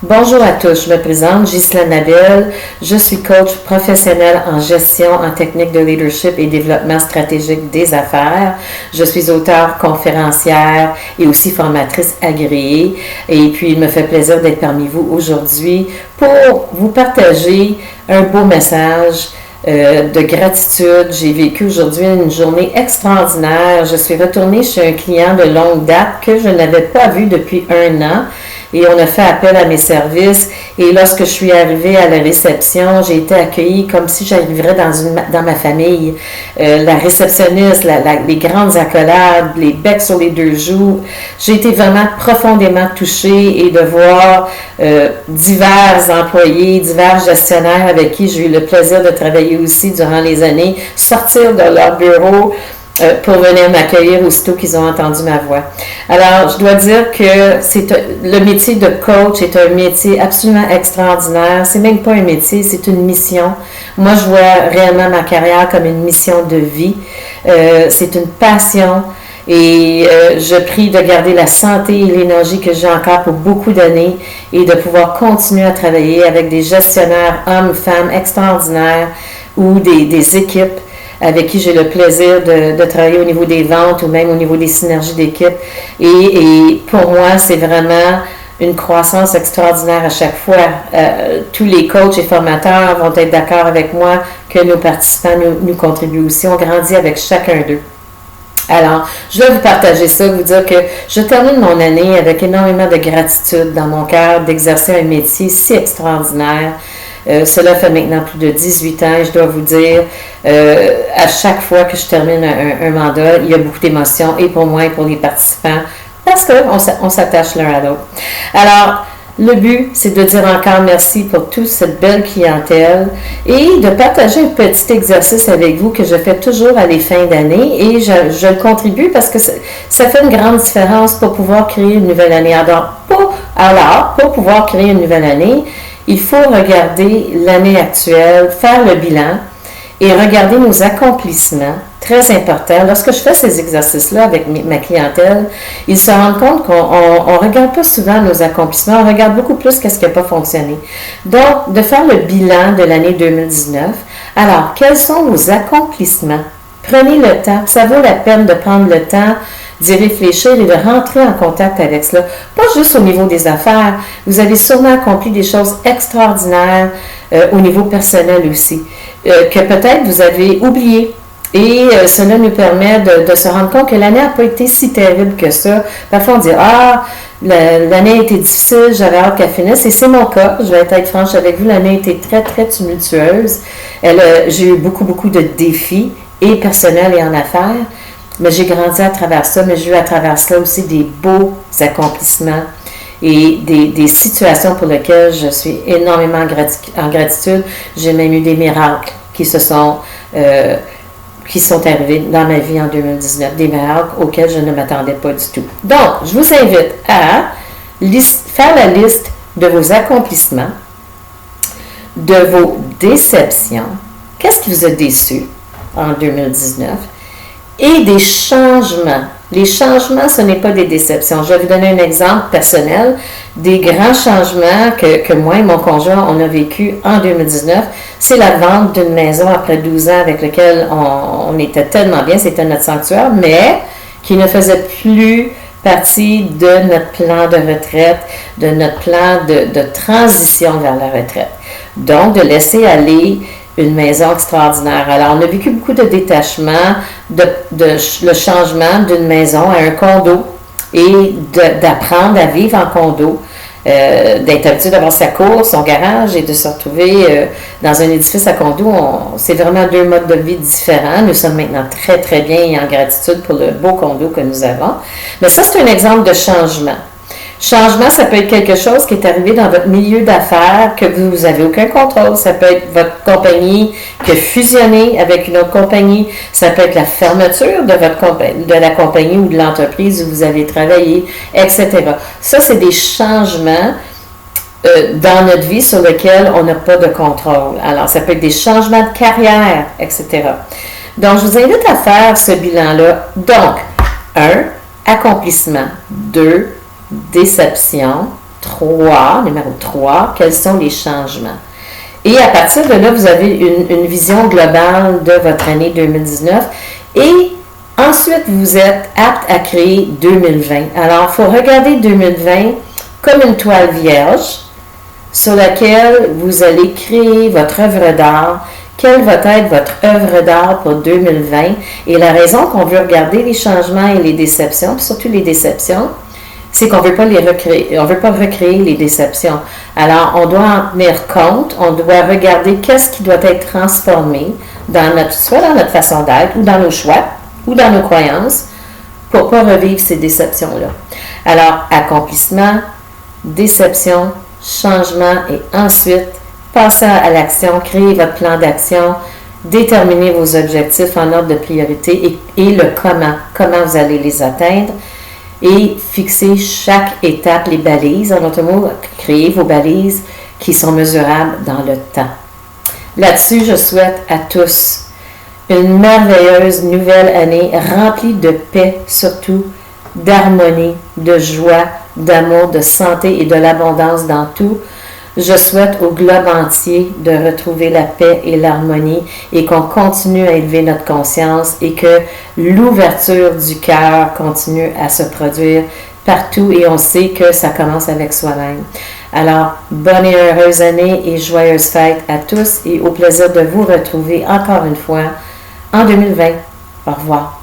Bonjour à tous, je me présente, Ghislaine Nabel. Je suis coach professionnel en gestion, en technique de leadership et développement stratégique des affaires. Je suis auteure, conférencière et aussi formatrice agréée. Et puis, il me fait plaisir d'être parmi vous aujourd'hui pour vous partager un beau message de gratitude. J'ai vécu aujourd'hui une journée extraordinaire. Je suis retournée chez un client de longue date que je n'avais pas vu depuis 1 an. Et on a fait appel à mes services. Et lorsque je suis arrivée à la réception, j'ai été accueillie comme si j'arriverais dans ma famille. La réceptionniste, les grandes accolades, les becs sur les 2 joues. J'ai été vraiment profondément touchée et de voir divers employés, divers gestionnaires avec qui j'ai eu le plaisir de travailler aussi durant les années, sortir de leur bureau pour venir m'accueillir aussitôt qu'ils ont entendu ma voix. Alors, je dois dire que le métier de coach est un métier absolument extraordinaire. C'est même pas un métier, c'est une mission. Moi, je vois réellement ma carrière comme une mission de vie. C'est une passion. Et je prie de garder la santé et l'énergie que j'ai encore pour beaucoup d'années et de pouvoir continuer à travailler avec des gestionnaires, hommes, femmes extraordinaires ou des équipes avec qui j'ai le plaisir de travailler au niveau des ventes ou même au niveau des synergies d'équipe. Et pour moi, c'est vraiment une croissance extraordinaire à chaque fois. Tous les coachs et formateurs vont être d'accord avec moi que nos participants nous contribuent aussi. On grandit avec chacun d'eux. Alors, je vais vous partager ça, vous dire que je termine mon année avec énormément de gratitude dans mon cœur d'exercer un métier si extraordinaire. Cela fait maintenant plus de 18 ans et je dois vous dire, à chaque fois que je termine un mandat, il y a beaucoup d'émotions et pour moi et pour les participants parce qu'on s'attache l'un à l'autre. Alors, le but, c'est de dire encore merci pour toute cette belle clientèle et de partager un petit exercice avec vous que je fais toujours à les fins d'année et je le contribue parce que ça fait une grande différence pour pouvoir créer une nouvelle année. Alors, pour pouvoir créer une nouvelle année, il faut regarder l'année actuelle, faire le bilan et regarder nos accomplissements. Très important. Lorsque je fais ces exercices-là avec ma clientèle, ils se rendent compte qu'on ne regarde pas souvent nos accomplissements, on regarde beaucoup plus qu'est-ce qui n'a pas fonctionné. Donc, de faire le bilan de l'année 2019. Alors, quels sont vos accomplissements? Prenez le temps. Ça vaut la peine de prendre le temps d'y réfléchir et de rentrer en contact avec cela. Pas juste au niveau des affaires. Vous avez sûrement accompli des choses extraordinaires au niveau personnel aussi, que peut-être vous avez oublié. Et cela nous permet de se rendre compte que l'année n'a pas été si terrible que ça. Parfois, on dit « Ah, l'année a été difficile, j'avais hâte qu'elle finisse. » Et c'est mon cas, je vais être franche avec vous, l'année a été très, très tumultueuse. J'ai eu beaucoup, beaucoup de défis, et personnels et en affaires. Mais j'ai grandi à travers ça, mais j'ai eu à travers cela aussi des beaux accomplissements et des situations pour lesquelles je suis énormément en gratitude. J'ai même eu des miracles qui sont arrivés dans ma vie en 2019, des miracles auxquels je ne m'attendais pas du tout. Donc, je vous invite à faire la liste de vos accomplissements, de vos déceptions. Qu'est-ce qui vous a déçu en 2019? Et des changements. Les changements, ce n'est pas des déceptions. Je vais vous donner un exemple personnel des grands changements que moi et mon conjoint, on a vécu en 2019. C'est la vente d'une maison après 12 ans avec laquelle on était tellement bien, c'était notre sanctuaire, mais qui ne faisait plus partie de notre plan de retraite, de notre plan de transition vers la retraite. Donc, de laisser aller une maison extraordinaire. Alors, on a vécu beaucoup de détachement, le changement d'une maison à un condo et d'apprendre à vivre en condo, d'être habitué d'avoir sa cour, son garage et de se retrouver dans un édifice à condo. C'est vraiment 2 modes de vie différents. Nous sommes maintenant très, très bien et en gratitude pour le beau condo que nous avons. Mais ça, c'est un exemple de changement. Changement, ça peut être quelque chose qui est arrivé dans votre milieu d'affaires que vous n'avez aucun contrôle. Ça peut être votre compagnie qui a fusionné avec une autre compagnie. Ça peut être la fermeture de la compagnie ou de l'entreprise où vous avez travaillé, etc. Ça, c'est des changements dans notre vie sur lesquels on n'a pas de contrôle. Alors, ça peut être des changements de carrière, etc. Donc, je vous invite à faire ce bilan-là. Donc, 1, accomplissement. 2, déception. numéro 3, quels sont les changements? Et à partir de là, vous avez une vision globale de votre année 2019 et ensuite, vous êtes apte à créer 2020. Alors, il faut regarder 2020 comme une toile vierge sur laquelle vous allez créer votre œuvre d'art. Quelle va être votre œuvre d'art pour 2020? Et la raison qu'on veut regarder les changements et les déceptions, puis surtout les déceptions, c'est qu'on ne veut pas les recréer, on veut pas recréer les déceptions. Alors, on doit en tenir compte, on doit regarder qu'est-ce qui doit être transformé soit dans notre façon d'être, ou dans nos choix, ou dans nos croyances, pour ne pas revivre ces déceptions-là. Alors, accomplissement, déception, changement, et ensuite, passez à l'action, créez votre plan d'action, déterminez vos objectifs en ordre de priorité et le comment vous allez les atteindre, et fixez chaque étape, les balises, en d'autres mots, créez vos balises qui sont mesurables dans le temps. Là-dessus, je souhaite à tous une merveilleuse nouvelle année remplie de paix, surtout d'harmonie, de joie, d'amour, de santé et de l'abondance dans tout. Je souhaite au globe entier de retrouver la paix et l'harmonie et qu'on continue à élever notre conscience et que l'ouverture du cœur continue à se produire partout et on sait que ça commence avec soi-même. Alors, bonne et heureuse année et joyeuse fête à tous et au plaisir de vous retrouver encore une fois en 2020. Au revoir.